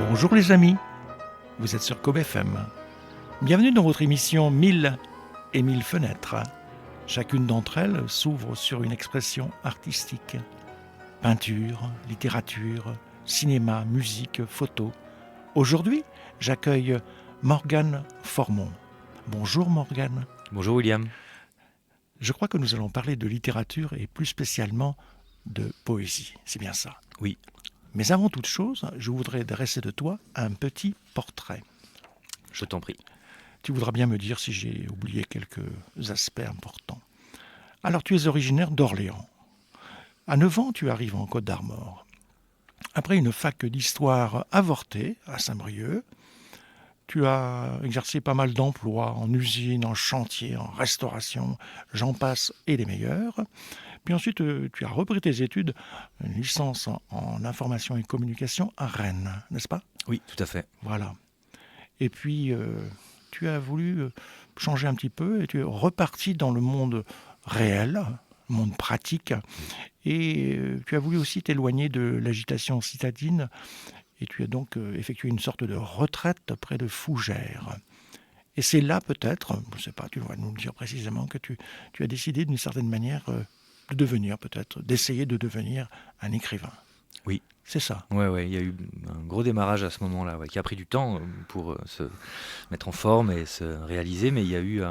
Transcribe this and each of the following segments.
Bonjour les amis, vous êtes sur Kobe FM. Bienvenue dans votre émission 1000 et 1000 fenêtres. Chacune d'entre elles s'ouvre sur une expression artistique. Peinture, littérature, cinéma, musique, photo. Aujourd'hui, j'accueille Morgane Formon. Bonjour Morgane. Bonjour William. Je crois que nous allons parler de littérature et plus spécialement de poésie. C'est bien ça? Oui. Mais avant toute chose, je voudrais dresser de toi un petit portrait. Je t'en prie. Tu voudras bien me dire si j'ai oublié quelques aspects importants. Alors, tu es originaire d'Orléans. À 9 ans, tu arrives en Côte d'Armor. Après une fac d'histoire avortée à Saint-Brieuc, tu as exercé pas mal d'emplois en usine, en chantier, en restauration, j'en passe et des meilleurs. Puis ensuite, tu as repris tes études, une licence en information et communication à Rennes, n'est-ce pas? Oui, tout à fait. Voilà. Et puis, tu as voulu changer un petit peu et tu es reparti dans le monde réel, le monde pratique. Et tu as voulu aussi t'éloigner de l'agitation citadine et tu as donc effectué une sorte de retraite près de Fougères. Et c'est là peut-être, je ne sais pas, tu vas nous le dire précisément, que tu as décidé d'une certaine manière de devenir peut-être, d'essayer de devenir un écrivain. Oui. C'est ça. Ouais, il y a eu un gros démarrage à ce moment-là, qui a pris du temps pour se mettre en forme et se réaliser, mais il y a eu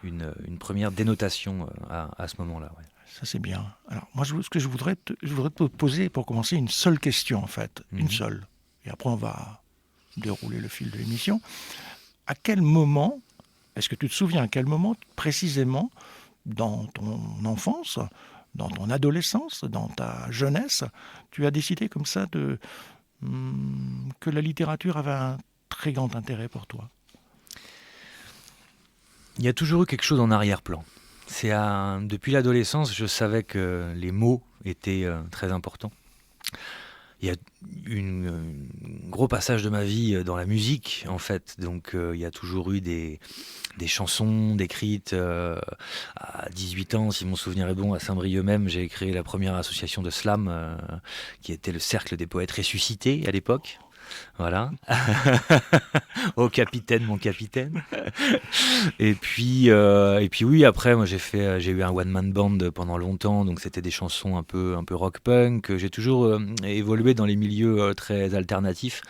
une première dénotation à ce moment-là. Ouais. Ça, c'est bien. Alors, moi, je voudrais te poser, pour commencer, une seule question, en fait. Une seule. Et après, on va dérouler le fil de l'émission. À quel moment, est-ce que tu te souviens à quel moment, précisément, dans ton enfance, dans ton adolescence, dans ta jeunesse, tu as décidé comme ça que la littérature avait un très grand intérêt pour toi? Il y a toujours eu quelque chose en arrière-plan. Depuis l'adolescence, je savais que les mots étaient très importants. Il y a un gros passage de ma vie dans la musique, en fait. Donc, il y a toujours eu des chansons décrites. À 18 ans, si mon souvenir est bon, à Saint-Brieuc même, j'ai créé la première association de slam, qui était le Cercle des Poètes Ressuscités à l'époque. Voilà. Au capitaine, mon capitaine. Et puis oui, après, moi j'ai eu un one-man band pendant longtemps, donc c'était des chansons un peu rock punk. J'ai toujours évolué dans les milieux très alternatifs,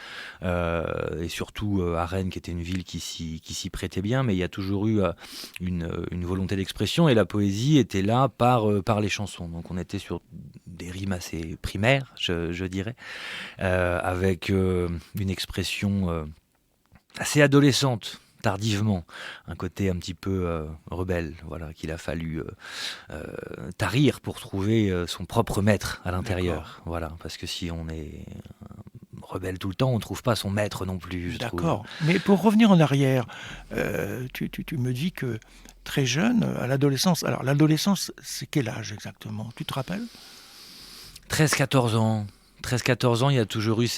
et surtout à Rennes, qui était une ville qui s'y prêtait bien, mais il y a toujours eu une volonté d'expression, et la poésie était là par les chansons. Donc on était sur des rimes assez primaires, je dirais, avec une expression assez adolescente, tardivement, un côté un petit peu rebelle, voilà, qu'il a fallu tarir pour trouver son propre maître à l'intérieur. D'accord. Voilà, parce que si on est rebelle tout le temps, on ne trouve pas son maître non plus, je trouve. D'accord. Mais pour revenir en arrière, tu me dis que très jeune, à l'adolescence, alors l'adolescence, c'est quel âge exactement? Tu te rappelles? 13-14 ans. 13-14 ans, il y a toujours eu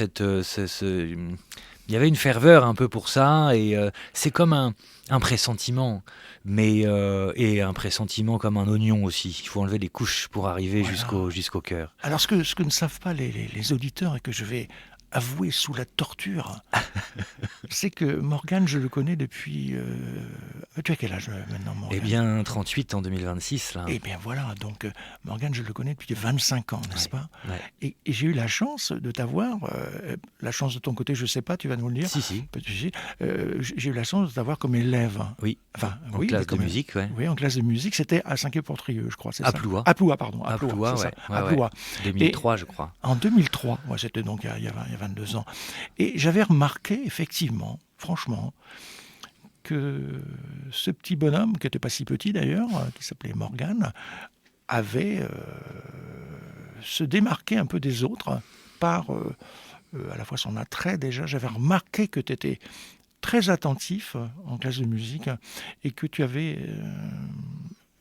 il y avait une ferveur un peu pour ça, et c'est comme un pressentiment, et un pressentiment comme un oignon aussi. Il faut enlever les couches pour arriver jusqu'au cœur. Alors ce que ne savent pas les auditeurs, et que je vais avouer sous la torture, c'est que Morgane, je le connais depuis... tu as quel âge maintenant, Morgane? Eh bien, 38 en 2026, là. Eh bien voilà, donc Morgane, je le connais depuis 25 ans, n'est-ce pas? Ouais. Et j'ai eu la chance de t'avoir, la chance de ton côté, je ne sais pas, tu vas nous le dire. Si. J'ai eu la chance de t'avoir comme élève. Oui, enfin, en classe de musique, ouais. Oui, en classe de musique, c'était à Saint-Quay-Portrieux, je crois, c'est à ça? Ploua. À Ploua, pardon. À Ploua, c'est ouais. ça. À Ploua. 2003, je crois. En 2003, moi c'était donc il y a 22 ans. Et j'avais remarqué, effectivement, franchement, que ce petit bonhomme, qui n'était pas si petit d'ailleurs, qui s'appelait Morgane, avait se démarqué un peu des autres par à la fois son attrait déjà. J'avais remarqué que tu étais très attentif en classe de musique et que tu avais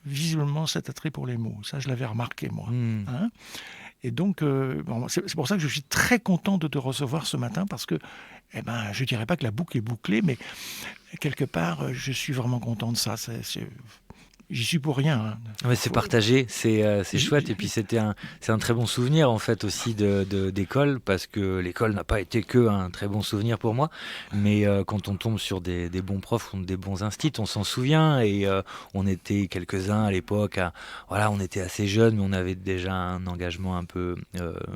visiblement cet attrait pour les mots. Ça, je l'avais remarqué, moi. Hein? Et donc, c'est pour ça que je suis très content de te recevoir ce matin, parce que, je ne dirais pas que la boucle est bouclée, mais quelque part, je suis vraiment content de ça. j'y suis pour rien. Hein. Ouais, c'est partagé, c'est chouette. Et puis c'est un très bon souvenir en fait aussi d'école, parce que l'école n'a pas été que un très bon souvenir pour moi. Mais quand on tombe sur des bons profs ou des bons instits, on s'en souvient. Et on était quelques-uns à l'époque. Voilà, on était assez jeunes, mais on avait déjà un engagement un peu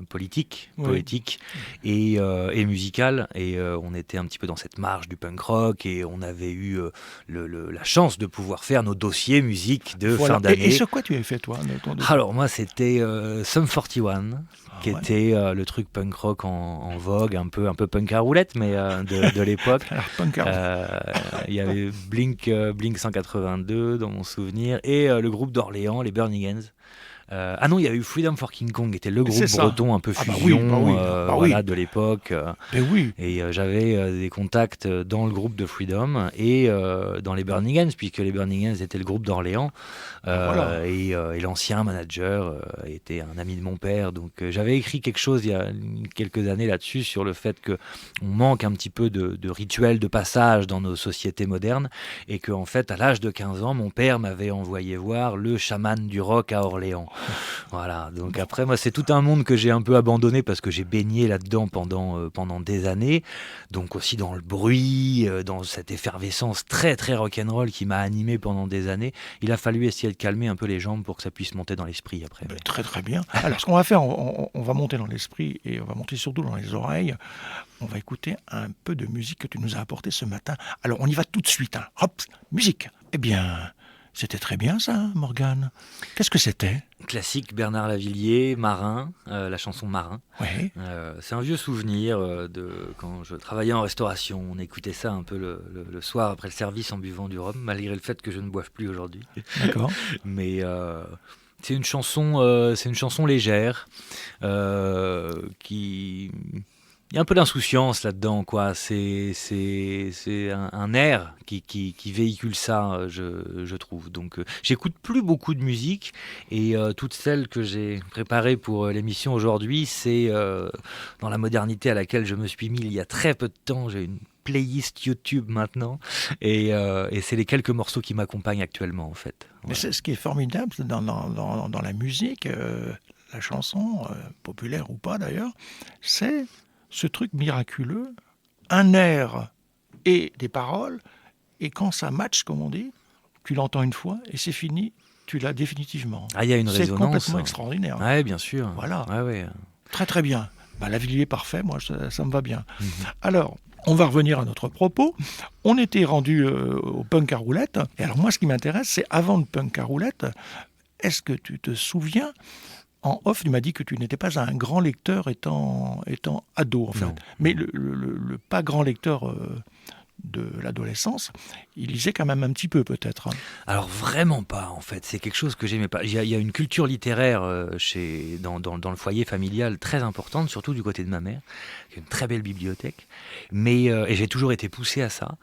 politique, Oui. poétique et musical. Et on était un petit peu dans cette marge du punk rock. Et on avait eu la chance de pouvoir faire nos dossiers musique de Voilà. fin d'année. Et sur quoi tu avais fait, toi, ton dossier? Alors moi c'était Sum 41 qui Ouais. était le truc punk rock en vogue, un peu punk à roulette, mais de l'époque. Alors, punk hard. Il y avait Blink 182 dans mon souvenir, et le groupe d'Orléans, les Burning Hands. Ah non, il y a eu Freedom for King Kong, qui était le groupe C'est ça. breton un peu Ah bah oui, fusion, bah oui, bah oui. voilà, de l'époque. Mais oui. Et j'avais des contacts dans le groupe de Freedom et dans les Burning Hands, puisque les Burning Hands étaient le groupe d'Orléans. Voilà. Et l'ancien manager était un ami de mon père. Donc j'avais écrit quelque chose il y a quelques années là-dessus, sur le fait qu'on manque un petit peu de rituels de passage dans nos sociétés modernes. Et qu'en fait, à l'âge de 15 ans, mon père m'avait envoyé voir le chaman du rock à Orléans. Voilà, donc après, moi, c'est tout un monde que j'ai un peu abandonné, parce que j'ai baigné là-dedans pendant des années. Donc aussi dans le bruit, dans cette effervescence très, très rock'n'roll qui m'a animé pendant des années. Il a fallu essayer de calmer un peu les jambes pour que ça puisse monter dans l'esprit après. Ben, très très bien. Alors, ce qu'on va faire, on va monter dans l'esprit et on va monter surtout dans les oreilles. On va écouter un peu de musique que tu nous as apporté ce matin. Alors, on y va tout de suite. Hein. Hop, musique. Eh bien, c'était très bien ça, Morgane. Qu'est-ce que c'était? Classique, Bernard Lavillier, Marin, la chanson Marin. Oui. C'est un vieux souvenir de quand je travaillais en restauration. On écoutait ça un peu le soir après le service en buvant du rhum, malgré le fait que je ne boive plus aujourd'hui. D'accord. Mais c'est une chanson légère qui... Il y a un peu d'insouciance là-dedans, quoi. C'est un air qui véhicule ça, je trouve. Donc, j'écoute plus beaucoup de musique, et toutes celles que j'ai préparées pour l'émission aujourd'hui, c'est dans la modernité à laquelle je me suis mis il y a très peu de temps. J'ai une playlist YouTube maintenant, et c'est les quelques morceaux qui m'accompagnent actuellement, en fait. Mais Voilà. c'est ce qui est formidable dans la musique, la chanson, populaire ou pas d'ailleurs, c'est ce truc miraculeux, un air et des paroles, et quand ça match, comme on dit, tu l'entends une fois et c'est fini, tu l'as définitivement. Ah, il y a une C'est résonance. complètement extraordinaire. Ouais, bien sûr. Voilà. Ouais. Très très bien. Bah, Lavillier parfait, moi ça me va bien. Mhm. Alors, on va revenir à notre propos. On était rendu au punk à roulette. Et alors moi, ce qui m'intéresse, c'est avant le punk à roulette, est-ce que tu te souviens, en off, tu m'as dit que tu n'étais pas un grand lecteur étant ado, en fait. Non. Mais le pas grand lecteur de l'adolescence, il lisait quand même un petit peu, peut-être. Hein. Alors vraiment pas, en fait. C'est quelque chose que j'aimais pas. Il y a une culture littéraire dans le foyer familial très importante, surtout du côté de ma mère, qui a une très belle bibliothèque. Et j'ai toujours été poussé à ça.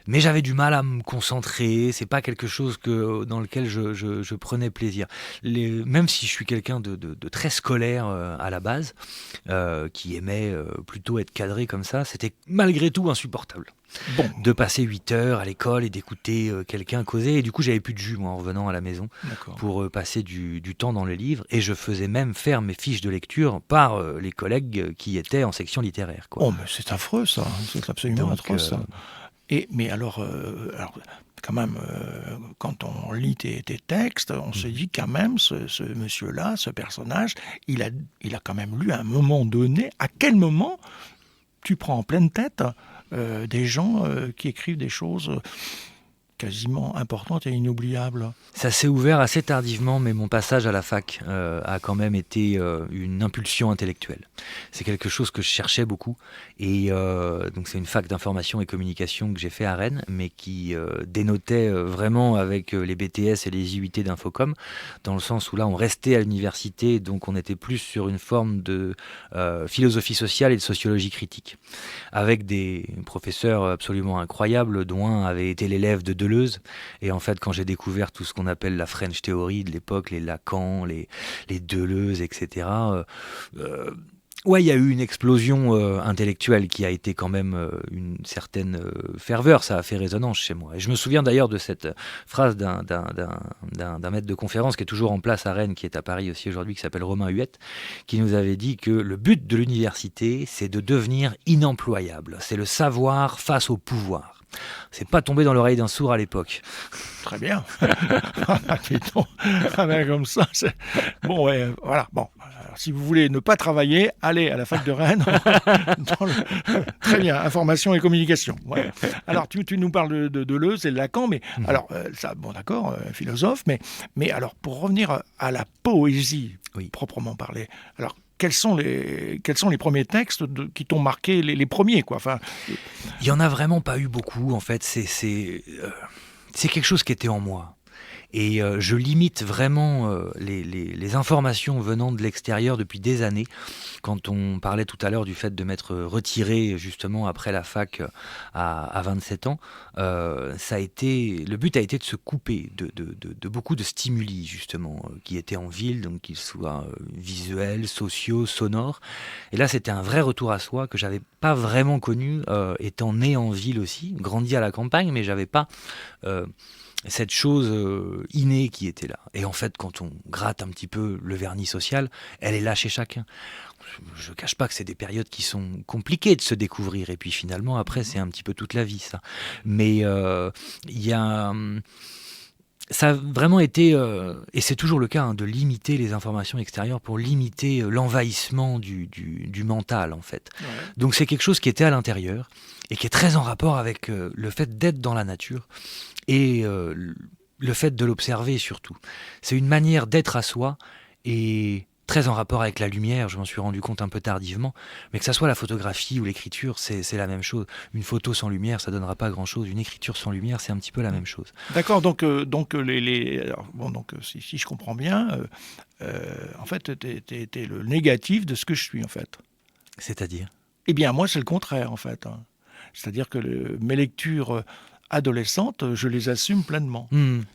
Mais j'avais du mal à me concentrer. C'est pas quelque chose dans lequel je prenais plaisir. Même si je suis quelqu'un de très scolaire à la base, qui aimait plutôt être cadré comme ça, c'était malgré tout insupportable. Bon, De passer 8 heures à l'école et d'écouter quelqu'un causer. Et du coup, j'avais plus de jus, moi, en revenant à la maison, d'accord. pour passer du temps dans le livre. Et je faisais même faire mes fiches de lecture par les collègues qui étaient en section littéraire, quoi. Oh, mais c'est affreux, ça. C'est absolument Donc, atroce, ça. Mais alors, quand même, quand on lit tes textes, on se dit quand même, ce monsieur-là, ce personnage, il a quand même lu à un moment donné. À quel moment tu prends en pleine tête des gens qui écrivent des choses quasiment importantes et inoubliables? Ça s'est ouvert assez tardivement, mais mon passage à la fac a quand même été une impulsion intellectuelle. C'est quelque chose que je cherchais beaucoup. Et donc c'est une fac d'information et communication que j'ai fait à Rennes, mais qui dénotait vraiment avec les BTS et les IUT d'Infocom, dans le sens où là on restait à l'université, donc on était plus sur une forme de philosophie sociale et de sociologie critique, avec des professeurs absolument incroyables, dont un avait été l'élève de Deleuze. Et en fait, quand j'ai découvert tout ce qu'on appelle la French Theory de l'époque, les Lacan, les Deleuze, etc., Ouais, il y a eu une explosion intellectuelle qui a été quand même une certaine ferveur, ça a fait résonance chez moi. Et je me souviens d'ailleurs de cette phrase d'un maître de conférence qui est toujours en place à Rennes, qui est à Paris aussi aujourd'hui, qui s'appelle Romain Huette, qui nous avait dit que le but de l'université, c'est de devenir inemployable. C'est le savoir face au pouvoir. C'est pas tombé dans l'oreille d'un sourd à l'époque. Très bien. Dis donc. Ah ben, comme ça, c'est... Bon, ouais, voilà. Bon, alors, si vous voulez ne pas travailler, allez à la fac de Rennes. Très bien, information et communication. Ouais. Alors, tu nous parles de Deleuze et de Lacan, mais alors, ça, bon, d'accord, philosophe, mais alors, pour revenir à la poésie, Oui. proprement parlé, alors, quels sont les premiers textes qui t'ont marqué, les premiers, quoi. Enfin, Il y en a vraiment pas eu beaucoup, en fait. C'est quelque chose qui était en moi. Et je limite vraiment les informations venant de l'extérieur depuis des années. Quand on parlait tout à l'heure du fait de m'être retiré justement après la fac à 27 ans, le but a été de se couper de beaucoup de stimuli justement qui étaient en ville, donc qu'ils soient visuels, sociaux, sonores. Et là, c'était un vrai retour à soi que j'avais pas vraiment connu, étant né en ville aussi, grandi à la campagne, mais j'avais pas cette chose innée qui était là. Et en fait, quand on gratte un petit peu le vernis social, elle est là chez chacun. Je ne cache pas que c'est des périodes qui sont compliquées de se découvrir. Et puis finalement, après, c'est un petit peu toute la vie, ça. Mais il y a... Ça a vraiment été, et c'est toujours le cas, hein, de limiter les informations extérieures pour limiter l'envahissement du mental, en fait. ouais. Donc c'est quelque chose qui était à l'intérieur et qui est très en rapport avec le fait d'être dans la nature et le fait de l'observer surtout. C'est une manière d'être à soi et très en rapport avec la lumière, je m'en suis rendu compte un peu tardivement, mais que ça soit la photographie ou l'écriture, c'est la même chose. Une photo sans lumière, ça donnera pas grand-chose. Une écriture sans lumière, c'est un petit peu la même chose. D'accord, donc alors, bon, donc si je comprends bien, en fait, t'es le négatif de ce que je suis, en fait. C'est-à-dire Eh bien, moi, c'est le contraire, en fait, hein. C'est-à-dire que mes lectures adolescentes, je les assume pleinement.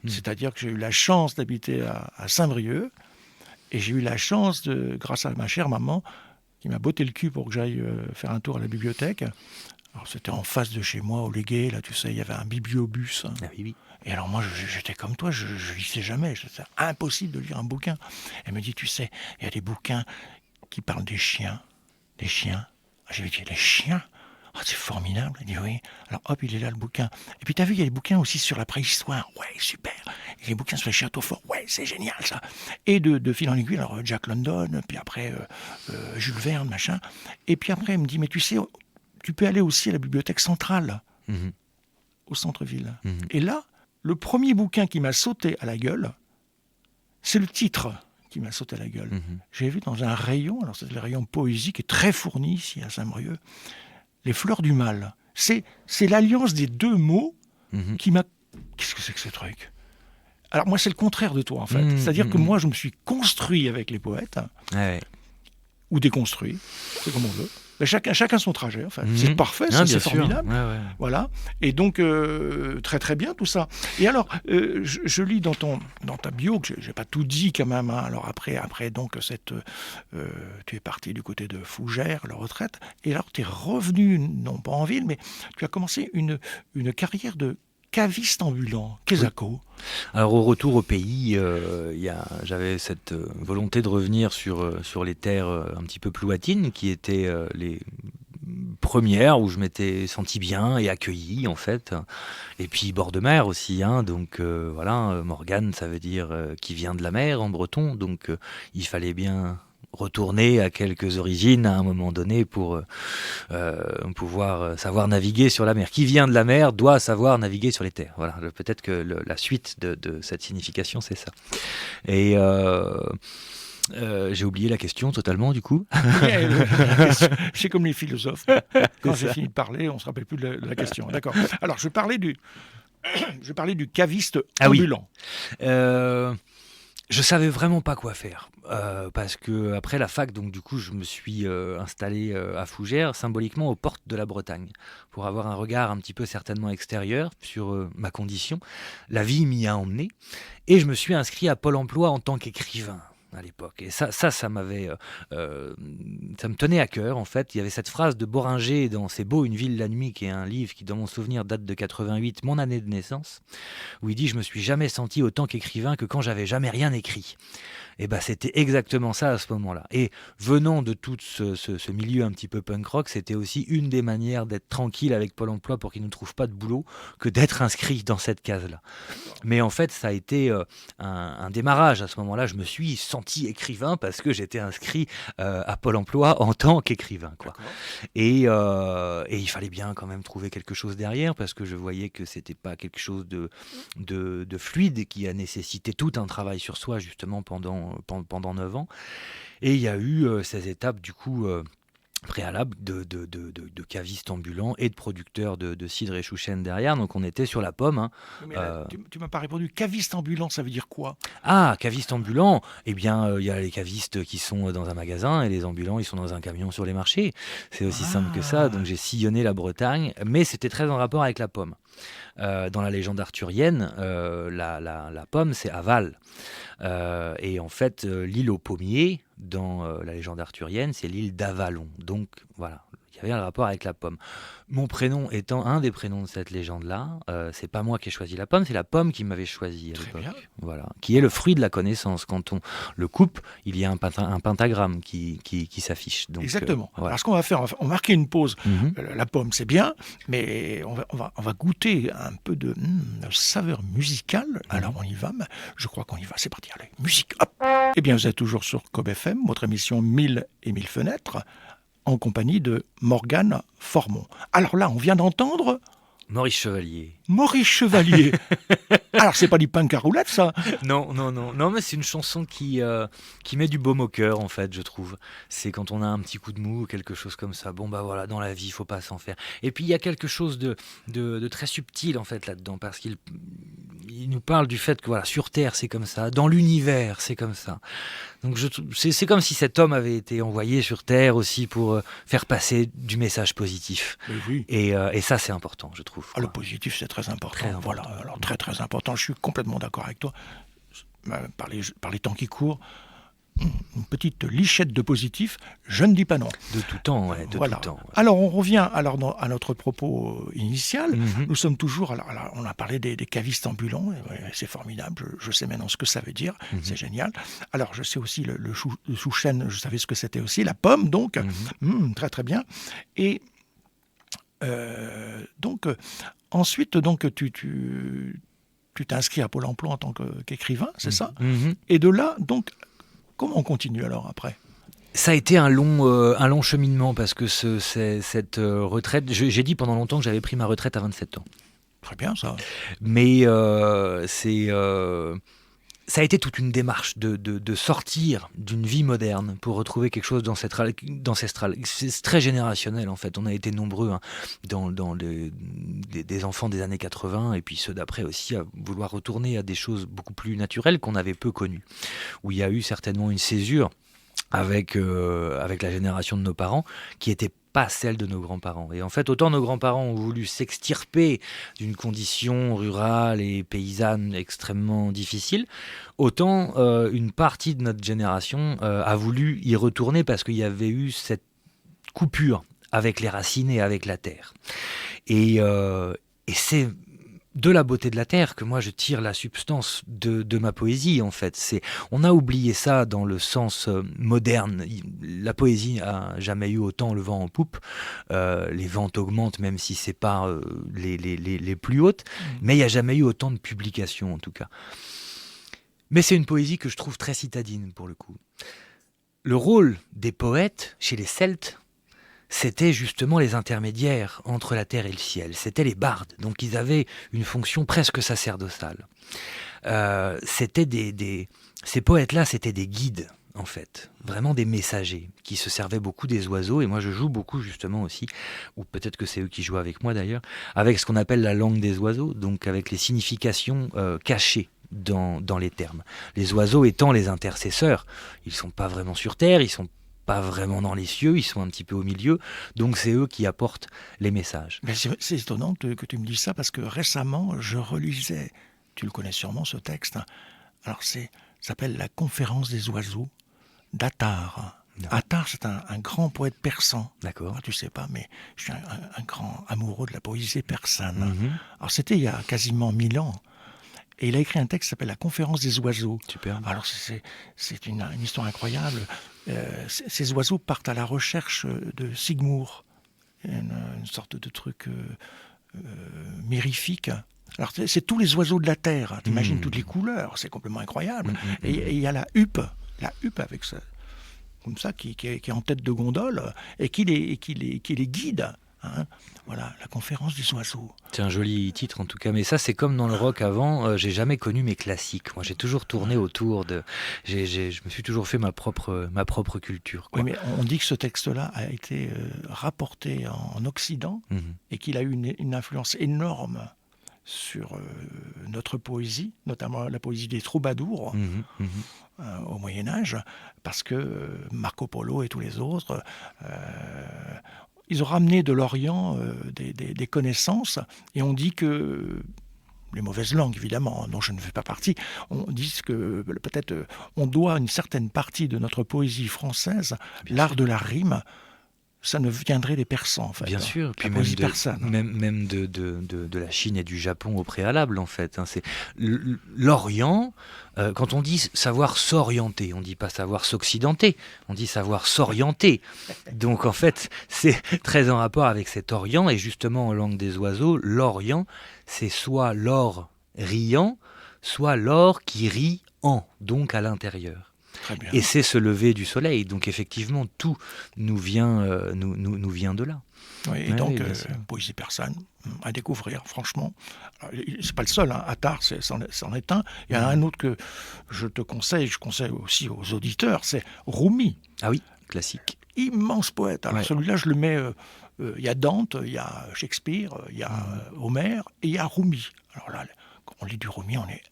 C'est-à-dire que j'ai eu la chance d'habiter à Saint-Brieuc, et j'ai eu la chance, grâce à ma chère maman, qui m'a botté le cul pour que j'aille faire un tour à la bibliothèque. Alors, c'était en face de chez moi, au Légué, là, tu sais, il y avait un bibliobus, hein. Ah oui, oui. Et alors moi, j'étais comme toi, je lisais jamais. C'est impossible de lire un bouquin. Elle me dit, tu sais, il y a des bouquins qui parlent des chiens. Des chiens. Ah, j'ai dit, les chiens? Ah, c'est formidable. Elle dit, oui. Alors hop, il est là le bouquin. Et puis t'as vu, il y a des bouquins aussi sur la préhistoire. Ouais, super. Il y a des bouquins sur les châteaux forts. Ouais, c'est génial ça. Et de fil en aiguille, alors Jack London, puis après Jules Verne, machin. Et puis après, elle me dit, mais tu sais, tu peux aller aussi à la bibliothèque centrale, Mhm. au centre-ville. Mhm. Et là, le premier bouquin qui m'a sauté à la gueule, c'est le titre qui m'a sauté à la gueule. Mhm. J'ai vu dans un rayon, alors c'est le rayon poésie qui est très fourni ici à Saint-Brieuc, Les Fleurs du Mal. C'est l'alliance des deux mots Mhm. qui m'a... Qu'est-ce que c'est que ce truc? Alors moi, c'est le contraire de toi, en fait. Mhm. C'est-à-dire que Mhm. moi, je me suis construit avec les poètes, Ouais. ou déconstruit, c'est comme on veut. Mais chacun son trajet, en fait. Mhm. C'est parfait, Ah, ça, bien c'est sûr. formidable. Ouais, ouais. Voilà. Et donc, très très bien tout ça. Et alors, je lis dans ta bio, que j'ai pas tout dit quand même, hein. Alors après donc, tu es parti du côté de Fougères, la retraite. Et alors, tu es revenu, non pas en ville, mais tu as commencé une carrière de caviste ambulant. Qu'est-ce que Alors au retour au pays, j'avais cette volonté de revenir sur les terres un petit peu plouatines, qui étaient les premières où je m'étais senti bien et accueilli en fait. Et puis bord de mer aussi, hein, donc voilà, Morgane, ça veut dire qui vient de la mer en breton, donc il fallait bien retourner à quelques origines à un moment donné pour pouvoir savoir naviguer sur la mer. Qui vient de la mer doit savoir naviguer sur les terres. Voilà, peut-être que la suite de cette signification, c'est ça. Et j'ai oublié la question totalement, du coup. C'est comme les philosophes. Quand j'ai fini de parler, on ne se rappelle plus de la question. D'accord. Alors, je parlais du caviste ambulant. Oui. Je savais vraiment pas quoi faire parce que après la fac, donc du coup, je me suis installé à Fougères, symboliquement aux portes de la Bretagne, pour avoir un regard un petit peu certainement extérieur sur ma condition. La vie m'y a emmené et je me suis inscrit à Pôle Emploi en tant qu'écrivain. à l'époque. Et ça m'avait, ça me tenait à cœur en fait. Il y avait cette phrase de Boringer dans C'est beau une ville la nuit, qui est un livre qui dans mon souvenir date de 88, mon année de naissance, où il dit je me suis jamais senti autant qu'écrivain que quand j'avais jamais rien écrit. Et ben c'était exactement ça à ce moment-là. Et venant de tout ce milieu un petit peu punk rock, c'était aussi une des manières d'être tranquille avec Pôle emploi pour qu'il ne trouve pas de boulot que d'être inscrit dans cette case-là. Mais en fait, ça a été un démarrage. À ce moment-là, je me suis senti écrivain parce que j'étais inscrit à Pôle emploi en tant qu'écrivain, quoi. Et il fallait bien quand même trouver quelque chose derrière parce que je voyais que c'était pas quelque chose de fluide qui a nécessité tout un travail sur soi justement pendant 9 ans. Et il y a eu ces étapes du coup préalables de caviste ambulant et de producteur de cidre et chouchen derrière. Donc on était sur la pomme. Hein. Mais là, tu m'as pas répondu. Caviste ambulant, ça veut dire quoi? Ah, caviste ambulant, eh bien, il y a les cavistes qui sont dans un magasin et les ambulants, ils sont dans un camion sur les marchés. C'est aussi simple que ça. Donc j'ai sillonné la Bretagne, mais c'était très en rapport avec la pomme. Dans la légende arthurienne, la pomme, c'est Aval. Et en fait, l'île aux pommiers, dans la légende arthurienne, c'est l'île d'Avalon. Donc voilà, il y avait un rapport avec la pomme. Mon prénom étant un des prénoms de cette légende-là, c'est pas moi qui ai choisi la pomme, c'est la pomme qui m'avait choisi à l'époque. Voilà, qui est le fruit de la connaissance. Quand on le coupe, il y a un pentagramme qui s'affiche. Donc, exactement. Voilà. Alors ce qu'on va faire, on va marquer une pause. La pomme, c'est bien, mais on va goûter un peu de saveur musicale. Alors on y va, je crois qu'on y va. C'est parti, allez, musique, hop. Eh bien, vous êtes toujours sur Cob FM, votre émission 1000 et 1000 fenêtres, en compagnie de Morgane Formon. Alors là, on vient d'entendre Maurice Chevalier. Maurice Chevalier. Alors, c'est pas du punk à roulette, ça? Non, mais c'est une chanson qui met du baume au cœur, en fait, je trouve. C'est quand on a un petit coup de mou ou quelque chose comme ça. Bon, bah voilà, dans la vie, il faut pas s'en faire. Et puis, il y a quelque chose de très subtil, en fait, là-dedans, parce qu'il nous parle du fait que, voilà, sur Terre, c'est comme ça. Dans l'univers, c'est comme ça. Donc, c'est comme si cet homme avait été envoyé sur Terre aussi pour faire passer du message positif. Oui. Et ça, c'est important, je trouve. Le positif, c'est très important. Voilà, alors très très important. Je suis complètement d'accord avec toi. Par les temps qui courent, une petite lichette de positif, je ne dis pas non. De tout temps, ouais, tout temps. Ouais. Alors, on revient à notre propos initial. Nous sommes toujours... Alors, on a parlé des cavistes ambulants. C'est formidable. Je sais maintenant ce que ça veut dire. C'est génial. Alors, je sais aussi le chouchen. Je savais ce que c'était aussi. La pomme, donc. Très, très bien. Et donc, ensuite, donc, tu t'inscris à Pôle emploi en tant qu'écrivain, c'est ça? Et de là, donc... Comment on continue alors après? Ça a été un long cheminement parce que cette retraite, j'ai dit pendant longtemps que j'avais pris ma retraite à 27 ans. Très bien ça. Mais ça a été toute une démarche de sortir d'une vie moderne pour retrouver quelque chose d'ancestral. C'est très générationnel en fait. On a été nombreux des enfants des années 80 et puis ceux d'après aussi à vouloir retourner à des choses beaucoup plus naturelles qu'on avait peu connues. Où il y a eu certainement une césure avec la génération de nos parents qui était pas celle de nos grands-parents. Et en fait, autant nos grands-parents ont voulu s'extirper d'une condition rurale et paysanne extrêmement difficile, autant une partie de notre génération a voulu y retourner parce qu'il y avait eu cette coupure avec les racines et avec la terre. Et c'est de la beauté de la terre que moi je tire la substance de ma poésie en fait. On a oublié ça dans le sens moderne. La poésie a jamais eu autant le vent en poupe. Les ventes augmentent même si c'est pas les plus hautes, mais il n'y a jamais eu autant de publications en tout cas. Mais c'est une poésie que je trouve très citadine pour le coup. Le rôle des poètes chez les Celtes, c'était justement les intermédiaires entre la terre et le ciel. C'était les bardes, donc ils avaient une fonction presque sacerdotale. Ces poètes-là, c'était des guides, en fait, vraiment des messagers, qui se servaient beaucoup des oiseaux, et moi je joue beaucoup justement aussi, ou peut-être que c'est eux qui jouent avec moi d'ailleurs, avec ce qu'on appelle la langue des oiseaux, donc avec les significations cachées dans les termes. Les oiseaux étant les intercesseurs, ils ne sont pas vraiment sur terre, ils sont pas vraiment dans les cieux, ils sont un petit peu au milieu, donc c'est eux qui apportent les messages. Mais c'est étonnant que tu me dises ça, parce que récemment, je relisais, tu le connais sûrement ce texte, hein. Alors c'est s'appelle La Conférence des oiseaux d'Attar. Non. Attar, c'est un grand poète persan. D'accord. Tu sais pas, mais je suis un grand amoureux de la poésie persane. Mhm. Alors c'était il y a quasiment 1000 ans. Et il a écrit un texte qui s'appelle La Conférence des oiseaux. Super. Alors c'est une histoire incroyable. Ces oiseaux partent à la recherche de Sigmour, une sorte de truc mirifique. Alors c'est tous les oiseaux de la terre. T'imagines toutes les couleurs, c'est complètement incroyable. Et il y a la huppe avec ça, comme ça, qui est en tête de gondole et qui les guide. Hein, voilà, La Conférence des oiseaux. C'est un joli titre en tout cas, mais ça c'est comme dans le rock avant, j'ai jamais connu mes classiques. Moi j'ai toujours tourné autour de... Je me suis toujours fait ma propre culture. Quoi. Oui, mais on dit que ce texte-là a été rapporté en Occident et qu'il a eu une influence énorme sur notre poésie, notamment la poésie des troubadours au Moyen-Âge, parce que Marco Polo et tous les autres... ils ont ramené de l'Orient des connaissances et on dit que, les mauvaises langues évidemment, dont je ne fais pas partie, on dit que peut-être on doit une certaine partie de notre poésie française, l'art de la rime, ça ne viendrait des Persans en fait. Bien sûr, puis poésie persane. même de la Chine et du Japon au préalable en fait. Hein. C'est l'Orient, quand on dit savoir s'orienter, on ne dit pas savoir s'occidenter, on dit savoir s'orienter. Donc en fait, c'est très en rapport avec cet Orient, et justement en langue des oiseaux, l'Orient, c'est soit l'or riant, soit l'or qui rit en, donc à l'intérieur. Et c'est ce lever du soleil. Donc effectivement, tout nous vient de là. Oui, et donc, poésie persane, à découvrir, franchement. C'est pas le seul, hein. Attar, c'en est un. Il y en a un autre que je conseille aussi aux auditeurs, c'est Rumi. Ah oui, classique. Immense poète. Alors celui-là, je le mets... il y a Dante, il y a Shakespeare, il y a Homère, et il y a Rumi. Alors là, quand on lit du Rumi, on est...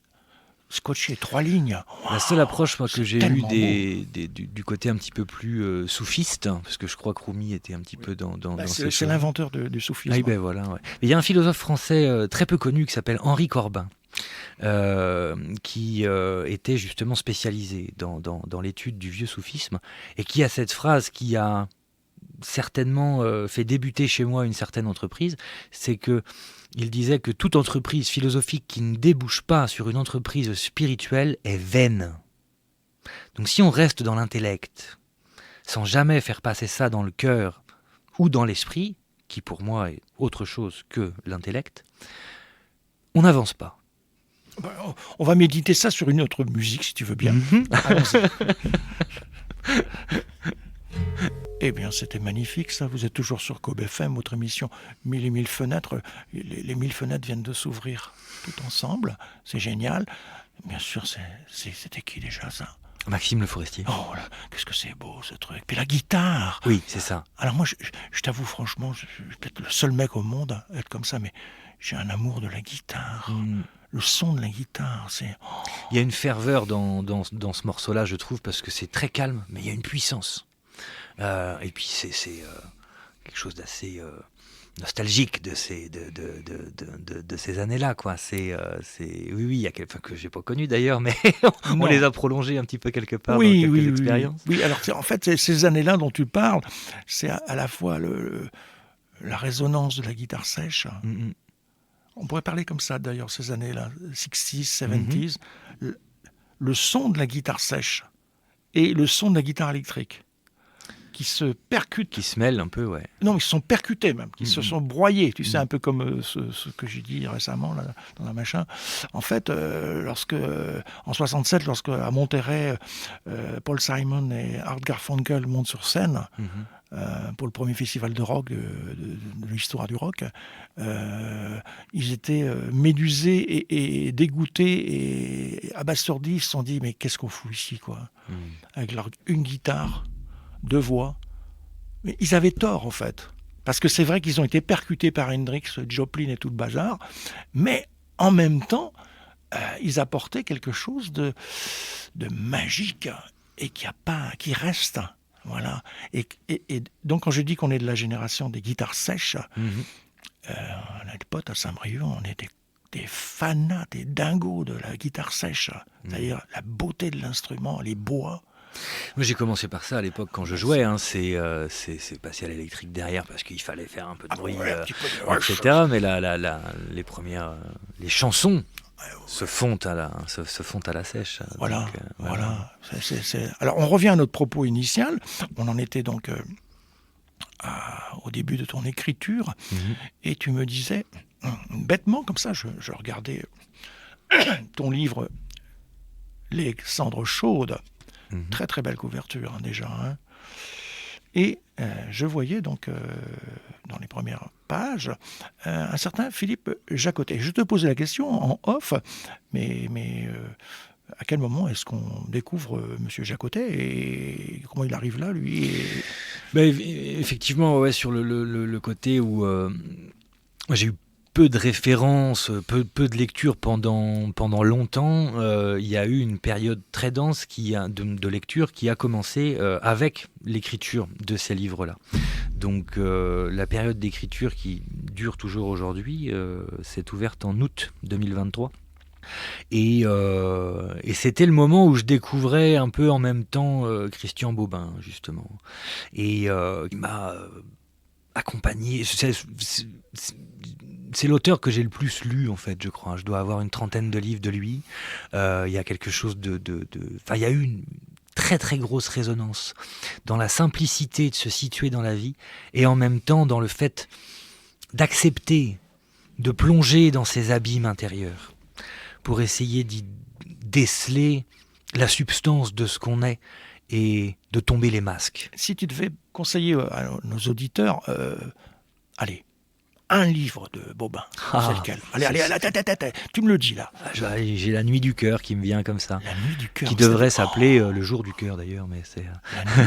scotché, 3 lignes. La seule approche moi, que j'ai eue du côté un petit peu plus soufiste, hein, parce que je crois que Rumi était un petit peu dans c'est l'inventeur du soufisme. Ah, ben voilà, ouais. Il y a un philosophe français très peu connu qui s'appelle Henri Corbin, qui était justement spécialisé dans l'étude du vieux soufisme, et qui a cette phrase qui a certainement fait débuter chez moi une certaine entreprise, c'est que il disait que toute entreprise philosophique qui ne débouche pas sur une entreprise spirituelle est vaine. Donc si on reste dans l'intellect, sans jamais faire passer ça dans le cœur ou dans l'esprit, qui pour moi est autre chose que l'intellect, on n'avance pas. On va méditer ça sur une autre musique, si tu veux bien. Allons-y. Eh bien, c'était magnifique, ça. Vous êtes toujours sur Kobe FM, votre émission 1000 et 1000 fenêtres. Les 1000 fenêtres viennent de s'ouvrir tout ensemble. C'est génial. Bien sûr, c'était qui déjà, ça ? Maxime Le Forestier. Oh là, qu'est-ce que c'est beau, ce truc. Puis la guitare. Oui, c'est ça. Alors moi, je t'avoue, franchement, je suis peut-être le seul mec au monde à être comme ça, mais j'ai un amour de la guitare. Le son de la guitare, c'est... Oh. Il y a une ferveur dans ce morceau-là, je trouve, parce que c'est très calme, mais il y a une puissance. Et puis c'est quelque chose d'assez nostalgique de ces années-là, quoi. Oui, il y a quelques que j'ai pas connu d'ailleurs, mais on les a prolongés un petit peu quelque part dans quelques expériences. Oui, alors en fait, ces années-là dont tu parles, c'est à la fois la résonance de la guitare sèche. On pourrait parler comme ça d'ailleurs, ces années-là, 60s, 70s, le son de la guitare sèche et le son de la guitare électrique qui se percutent. Qui se mêlent un peu, ouais. Non, ils se sont percutés même, qui se sont broyés. Tu sais, un peu comme ce que j'ai dit récemment là, dans un machin. En fait, en 67, lorsque à Monterrey, Paul Simon et Art Garfunkel montent sur scène pour le premier festival de rock de l'histoire du rock, ils étaient médusés et dégoûtés et abasourdis. Ils se sont dit, mais qu'est-ce qu'on fout ici, quoi, avec une guitare, 2 voix. Mais ils avaient tort, en fait. Parce que c'est vrai qu'ils ont été percutés par Hendrix, Joplin et tout le bazar, mais en même temps, ils apportaient quelque chose de magique et qui reste. Voilà. Et donc, quand je dis qu'on est de la génération des guitares sèches, on a des potes à Saint-Brieuc, on était des fanas, des dingos de la guitare sèche. C'est-à-dire la beauté de l'instrument, les bois. Moi, j'ai commencé par ça à l'époque quand je jouais. Hein. C'est passé à l'électrique derrière parce qu'il fallait faire un peu de bruit, Ouais, un petit peu de etc. Mais les premières, les chansons se font à la sèche. Voilà, Donc, voilà. Alors, on revient à notre propos initial. On en était donc au début de ton écriture. Et tu me disais, bêtement comme ça, je regardais ton livre « Les cendres chaudes ». Très très belle couverture déjà. Hein. Et je voyais donc dans les premières pages un certain Philippe Jacotet. Je te posais la question en off, mais à quel moment est-ce qu'on découvre Monsieur Jacotet et comment il arrive là, lui effectivement, ouais, sur le côté où j'ai eu peu de références, peu de lectures pendant longtemps. Il y a eu une période très dense de lecture qui a commencé avec l'écriture de ces livres-là. Donc la période d'écriture qui dure toujours aujourd'hui s'est ouverte en août 2023. Et c'était le moment où je découvrais un peu en même temps Christian Bobin, justement. Et il m'a accompagné. C'est l'auteur que j'ai le plus lu, en fait, je crois. Je dois avoir une 30aine de livres de lui. Il y a quelque chose Enfin, il y a eu une très très grosse résonance dans la simplicité de se situer dans la vie et en même temps dans le fait d'accepter de plonger dans ses abîmes intérieurs pour essayer d'y déceler la substance de ce qu'on est et de tomber les masques. Si tu devais conseiller à nos auditeurs, allez, un livre de Bobin, c'est lequel ? Allez, tu me le dis là. J'ai La Nuit du cœur qui me vient comme ça. La Nuit du cœur. Qui devrait s'appeler Le Jour du cœur d'ailleurs, mais c'est...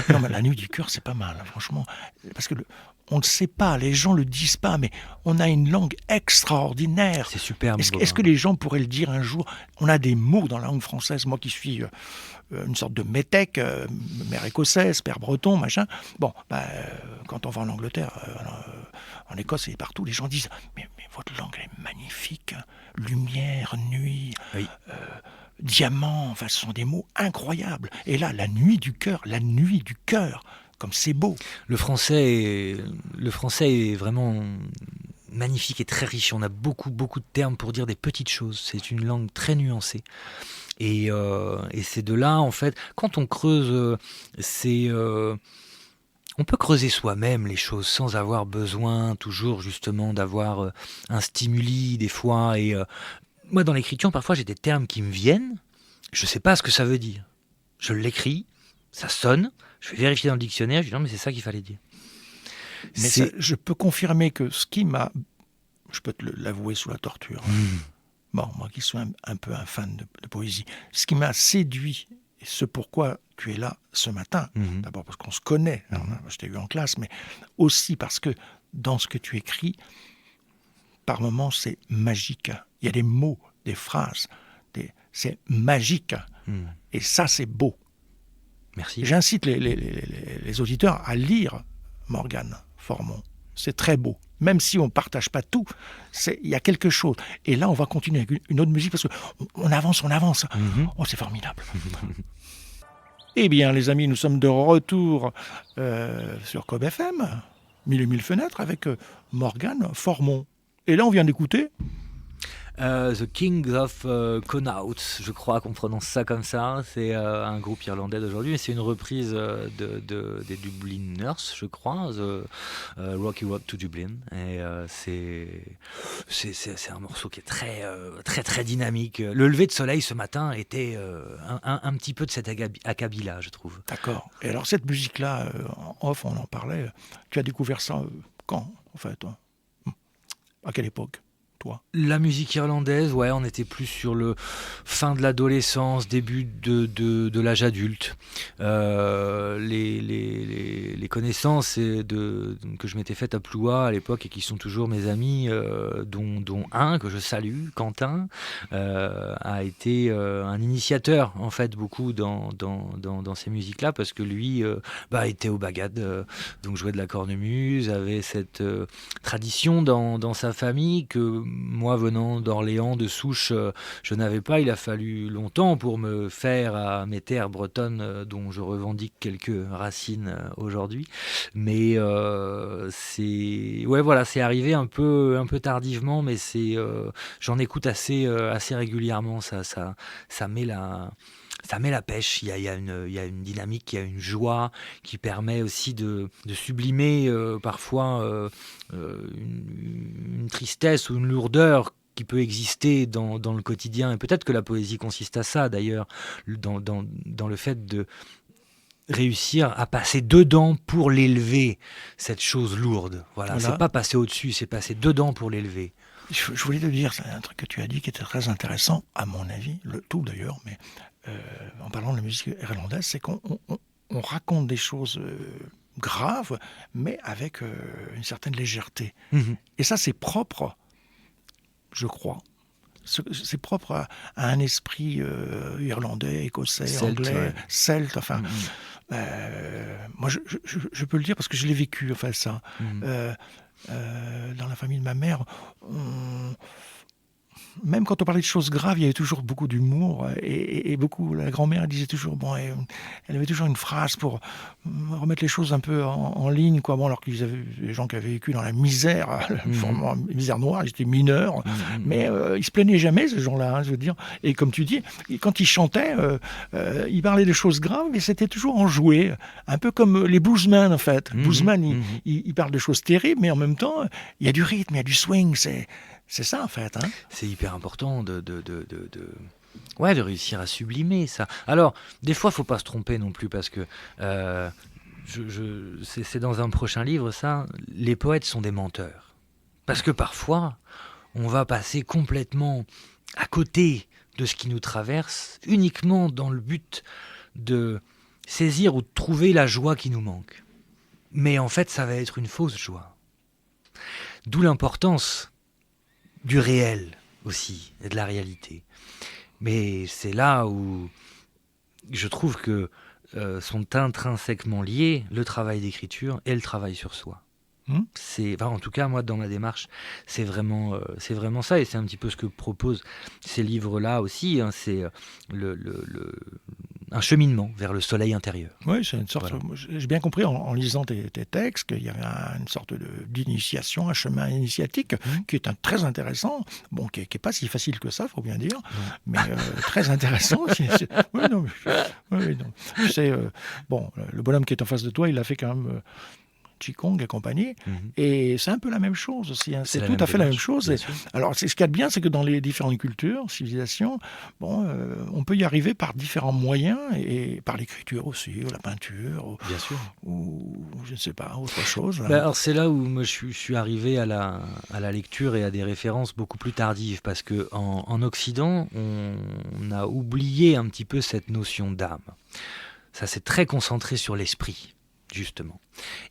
La Nuit du cœur, c'est pas mal, hein, franchement. Parce que on ne sait pas, les gens le disent pas, mais on a une langue extraordinaire. C'est superbe. Est-ce que les gens pourraient le dire un jour ? On a des mots dans la langue française, moi qui suis une sorte de métèque, mère écossaise, père breton, machin. Bon, quand on va en Angleterre, en Écosse et partout, les gens disent mais votre langue elle est magnifique, lumière, nuit, oui. Diamant, enfin ce sont des mots incroyables. Et là, la nuit du cœur, comme c'est beau. Le français est vraiment magnifique et très riche. On a beaucoup de termes pour dire des petites choses. C'est une langue très nuancée. Et c'est de là, en fait, quand on creuse, on peut creuser soi-même les choses sans avoir besoin toujours justement d'avoir un stimuli des fois. Et moi, dans l'écriture, parfois, j'ai des termes qui me viennent. Je ne sais pas ce que ça veut dire. Je l'écris, ça sonne. Je vais vérifier dans le dictionnaire. Je dis non, mais c'est ça qu'il fallait dire. Mais ça, je peux confirmer que ce qui m'a... Je peux te l'avouer sous la torture. Bon, moi qui suis un peu un fan de poésie, ce qui m'a séduit, et ce pourquoi tu es là ce matin, d'abord parce qu'on se connaît, je t'ai vu en classe, mais aussi parce que dans ce que tu écris, par moments c'est magique. Il y a des mots, des phrases, c'est magique. Et ça c'est beau. Merci. J'incite les auditeurs à lire Morgane Formon. C'est très beau. Même si on ne partage pas tout, il y a quelque chose. Et là, on va continuer avec une autre musique parce qu'on avance. Oh, c'est formidable. Eh bien, les amis, nous sommes de retour sur Cob FM, 1000 fenêtres, avec Morgane Formon. Et là, on vient d'écouter... The Kings of Connaught, je crois qu'on prononce ça comme ça. C'est un groupe irlandais d'aujourd'hui, mais c'est une reprise des Dubliners, je crois, The Rocky Road to Dublin. Et c'est un morceau qui est très dynamique. Le lever de soleil ce matin était un petit peu de cet acabit-là, je trouve. D'accord. Et alors cette musique-là, en off, on en parlait. Tu as découvert ça quand, en fait, toi ? À quelle époque ? La musique irlandaise, ouais, on était plus sur le fin de l'adolescence, début de l'âge adulte. Les connaissances que je m'étais faites à Ploua à l'époque et qui sont toujours mes amis, dont un que je salue, Quentin, a été un initiateur en fait beaucoup dans ces musiques-là parce que lui était au bagad, donc jouait de la cornemuse, avait cette tradition dans sa famille que moi, venant d'Orléans, de souche, je n'avais pas. Il a fallu longtemps pour me faire à mes terres bretonnes, dont je revendique quelques racines aujourd'hui. Mais c'est arrivé un peu tardivement, mais j'en écoute assez régulièrement. Ça met la pêche. Il y a une dynamique, il y a une joie qui permet aussi de sublimer parfois une tristesse ou une lourdeur qui peut exister dans le quotidien. Et peut-être que la poésie consiste à ça, d'ailleurs, dans le fait de réussir à passer dedans pour l'élever, cette chose lourde. Voilà. C'est pas passer au-dessus, c'est passer dedans pour l'élever. Je voulais te dire, c'est un truc que tu as dit qui était très intéressant, à mon avis, le tout d'ailleurs, mais en parlant de la musique irlandaise, c'est qu'on raconte des choses graves, mais avec une certaine légèreté. Mhm. Et ça, c'est propre, je crois. C'est propre à un esprit irlandais, écossais, Celte, anglais, ouais. celte, enfin... moi, je peux le dire parce que je l'ai vécu, enfin, ça. Mhm. Dans la famille de ma mère, même quand on parlait de choses graves, il y avait toujours beaucoup d'humour et beaucoup. La grand-mère disait toujours, elle avait toujours une phrase pour remettre les choses un peu en ligne, quoi. Bon, alors qu'ils avaient des gens qui avaient vécu dans la misère, la misère noire, ils étaient mineurs, mais ils se plaignaient jamais ces gens-là, je veux dire. Et comme tu dis, quand ils chantaient, ils parlaient de choses graves, mais c'était toujours enjoué, un peu comme les bluesmen en fait. Bluesmen, ils parlent de choses terribles, mais en même temps, il y a du rythme, il y a du swing, c'est ça en fait. Hein. C'est hyper important de réussir à sublimer ça. Alors, des fois, il ne faut pas se tromper non plus parce que c'est dans un prochain livre ça. Les poètes sont des menteurs parce que parfois, on va passer complètement à côté de ce qui nous traverse uniquement dans le but de saisir ou de trouver la joie qui nous manque. Mais en fait, ça va être une fausse joie. D'où l'importance du réel aussi, et de la réalité. Mais c'est là où je trouve que sont intrinsèquement liés le travail d'écriture et le travail sur soi. En tout cas, moi, dans ma démarche, c'est vraiment ça, et c'est un petit peu ce que proposent ces livres-là aussi. Hein, c'est un cheminement vers le soleil intérieur. Oui, c'est une sorte. Voilà. J'ai bien compris en lisant tes textes qu'il y avait une sorte d'initiation, un chemin initiatique qui est très intéressant. Bon, qui est pas si facile que ça, faut bien dire, mais très intéressant. Le bonhomme qui est en face de toi, il a fait quand même. Qigong et compagnie, et c'est un peu la même chose aussi, hein. C'est tout à fait la même chose. Alors, ce qu'il y a de bien, c'est que dans les différentes cultures, civilisations, on peut y arriver par différents moyens, et par l'écriture aussi, ou la peinture, ou je ne sais pas, autre chose. Alors c'est là où moi, je suis arrivé à la lecture et à des références beaucoup plus tardives, parce qu'en Occident, on a oublié un petit peu cette notion d'âme. Ça s'est très concentré sur l'esprit, justement.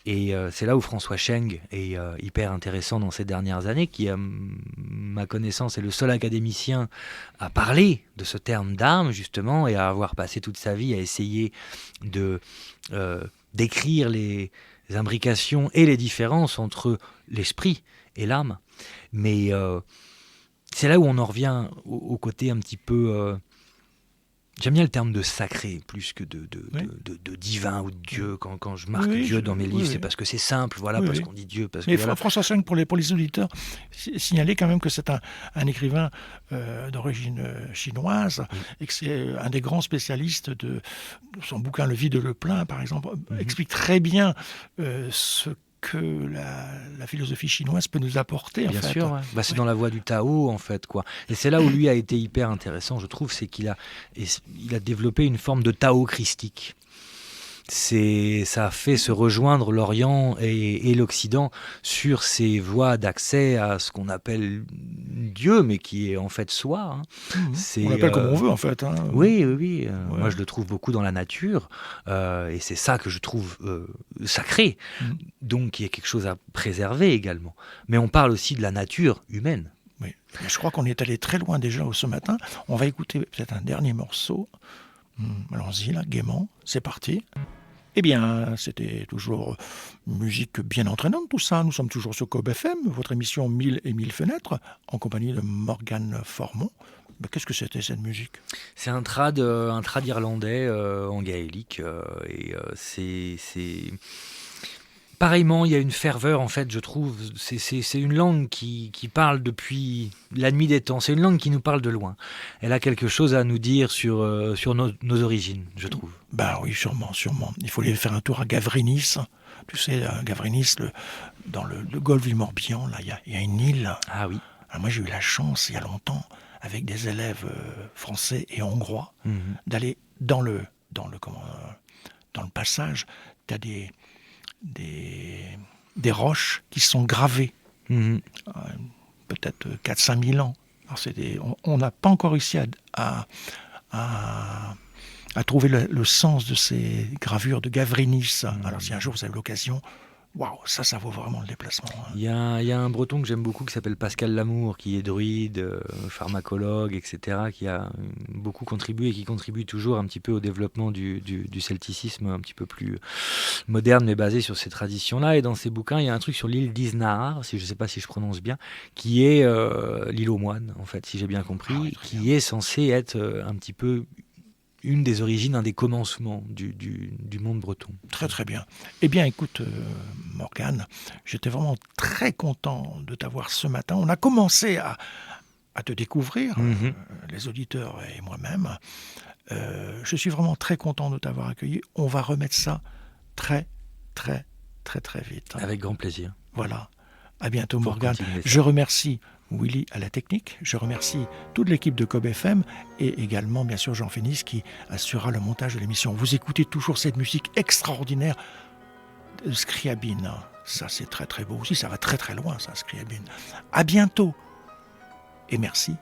Et c'est là où François Scheng est hyper intéressant dans ces dernières années, qui, à ma connaissance, est le seul académicien à parler de ce terme d'âme, justement, et à avoir passé toute sa vie à essayer d'écrire les imbrications et les différences entre l'esprit et l'âme. Mais c'est là où on en revient au côté un petit peu... J'aime bien le terme de sacré plus que de divin ou de Dieu. Quand je marque Dieu dans mes livres, c'est parce que c'est simple, parce qu'on dit Dieu. Mais François Scheng, pour les auditeurs, signaler quand même que c'est un écrivain d'origine chinoise, et que c'est un des grands spécialistes de son bouquin Le vide le plein, par exemple, explique très bien ce que la philosophie chinoise peut nous apporter. Bien sûr, c'est dans la voie du Tao, en fait, quoi. Et c'est là où lui a été hyper intéressant, je trouve, c'est qu'il a développé une forme de Tao christique. Ça a fait se rejoindre l'Orient et l'Occident sur ces voies d'accès à ce qu'on appelle Dieu, mais qui est en fait soi. On l'appelle comme on veut, en fait. Oui. Moi, je le trouve beaucoup dans la nature, et c'est ça que je trouve sacré, donc qui est quelque chose à préserver également. Mais on parle aussi de la nature humaine. Oui. Je crois qu'on est allé très loin déjà ce matin. On va écouter peut-être un dernier morceau. Allons-y, là, gaiement. C'est parti. Eh bien, c'était toujours musique bien entraînante tout ça. Nous sommes toujours sur Cob FM, votre émission 1000 et 1000 fenêtres, en compagnie de Morgane Formont. Mais qu'est-ce que c'était cette musique? C'est un trad irlandais en gaélique. C'est pareillement, il y a une ferveur, en fait, je trouve. C'est une langue qui parle depuis la nuit des temps. C'est une langue qui nous parle de loin. Elle a quelque chose à nous dire sur nos origines, je trouve. Ben oui, sûrement, sûrement. Il faut aller faire un tour à Gavrinis. Tu sais, à Gavrinis, dans le golfe du Morbihan, là, il y a une île. Ah oui. Alors moi, j'ai eu la chance, il y a longtemps, avec des élèves français et hongrois, d'aller dans le passage. Tu as des roches qui sont gravées, peut-être 4-5 000 ans. Alors on n'a pas encore réussi à trouver le sens de ces gravures de Gavrinis. Alors si un jour vous avez l'occasion, waouh, ça vaut vraiment le déplacement. Il y a un breton que j'aime beaucoup qui s'appelle Pascal Lamour, qui est druide, pharmacologue, etc., qui a beaucoup contribué et qui contribue toujours un petit peu au développement du celticisme un petit peu plus moderne, mais basé sur ces traditions-là. Et dans ses bouquins, il y a un truc sur l'île d'Isnahar, je ne sais pas si je prononce bien, qui est l'île aux moines, en fait, si j'ai bien compris, qui est censée être un petit peu une des origines, un des commencements du monde breton. Très très bien. Eh bien écoute Morgane, j'étais vraiment très content de t'avoir ce matin. On a commencé à te découvrir, les auditeurs et moi-même. Je suis vraiment très content de t'avoir accueilli. On va remettre ça très très très très vite. Avec grand plaisir. Voilà. À bientôt Morgane. Je remercie Willy à la technique, je remercie toute l'équipe de Cob FM et également bien sûr Jean Fénis qui assurera le montage de l'émission. Vous écoutez toujours cette musique extraordinaire de Scriabine. Ça c'est très très beau aussi, ça va très très loin ça, Scriabine. À bientôt et merci